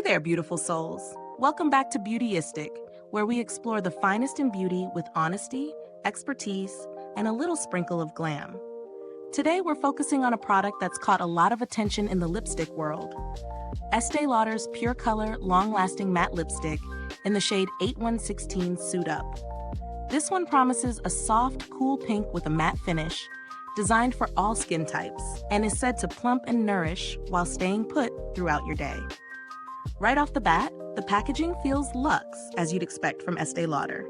there, beautiful souls. Welcome back to Beautyistic, where we explore the finest in beauty with honesty, expertise, and a little sprinkle of glam. Today, we're focusing on a product that's caught a lot of attention in the lipstick world. Estée Lauder's Pure Color Long-Lasting Matte Lipstick in the shade 8116 Suit Up. This one promises a soft, cool pink with a matte finish, designed for all skin types, and is said to plump and nourish while staying put throughout your day. Right off the bat, the packaging feels luxe, as you'd expect from Estée Lauder.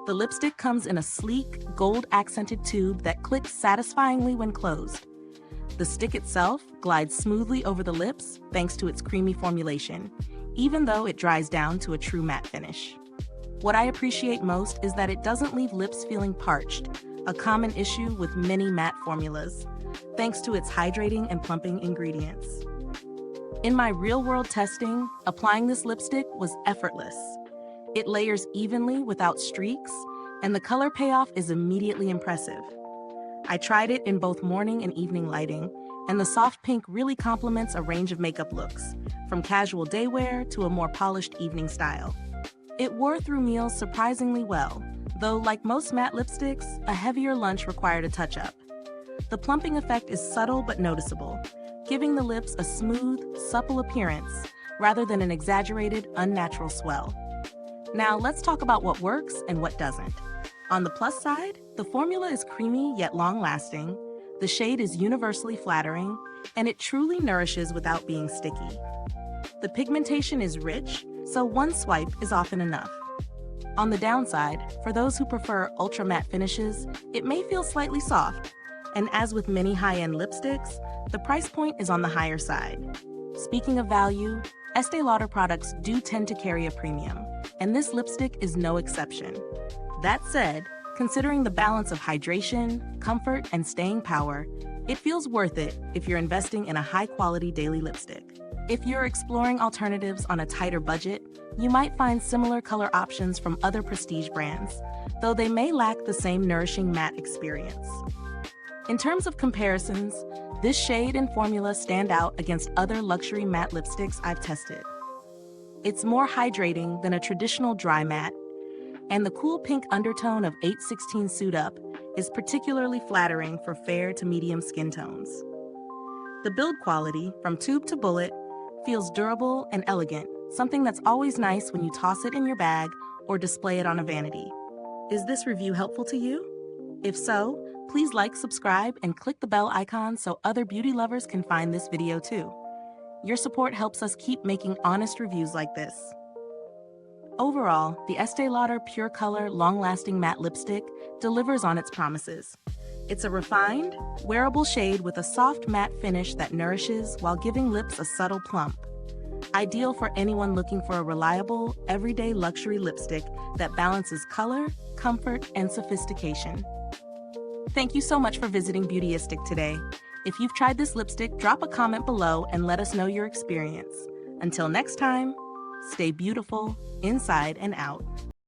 The lipstick comes in a sleek, gold-accented tube that clicks satisfyingly when closed. The stick itself glides smoothly over the lips thanks to its creamy formulation, even though it dries down to a true matte finish. What I appreciate most is that it doesn't leave lips feeling parched, a common issue with many matte formulas, thanks to its hydrating and plumping ingredients. In my real-world testing, applying this lipstick was effortless. It layers evenly without streaks, and the color payoff is immediately impressive. I tried it in both morning and evening lighting, and the soft pink really complements a range of makeup looks, from casual day wear to a more polished evening style. It wore through meals surprisingly well, though like most matte lipsticks, a heavier lunch required a touch-up. The plumping effect is subtle but noticeable, giving the lips a smooth, supple appearance rather than an exaggerated, unnatural swell. Now let's talk about what works and what doesn't. On the plus side, the formula is creamy yet long-lasting, the shade is universally flattering, and it truly nourishes without being sticky. The pigmentation is rich, so one swipe is often enough. On the downside, for those who prefer ultra matte finishes, it may feel slightly soft, and as with many high-end lipsticks, the price point is on the higher side. Speaking of value, Estée Lauder products do tend to carry a premium, and this lipstick is no exception. That said, considering the balance of hydration, comfort, and staying power, it feels worth it if you're investing in a high-quality daily lipstick. If you're exploring alternatives on a tighter budget, you might find similar color options from other prestige brands, though they may lack the same nourishing matte experience. In terms of comparisons, this shade and formula stand out against other luxury matte lipsticks I've tested. It's more hydrating than a traditional dry matte, and the cool pink undertone of 816 Suit Up is particularly flattering for fair to medium skin tones. The build quality, from tube to bullet, feels durable and elegant, something that's always nice when you toss it in your bag or display it on a vanity. Is this review helpful to you? If so, please like, subscribe, and click the bell icon so other beauty lovers can find this video too. Your support helps us keep making honest reviews like this. Overall, the Estée Lauder Pure Color Long-Lasting Matte Lipstick delivers on its promises. It's a refined, wearable shade with a soft matte finish that nourishes while giving lips a subtle plump. Ideal for anyone looking for a reliable, everyday luxury lipstick that balances color, comfort, and sophistication. Thank you so much for visiting Beautyistic today. If you've tried this lipstick, drop a comment below and let us know your experience. Until next time, stay beautiful inside and out.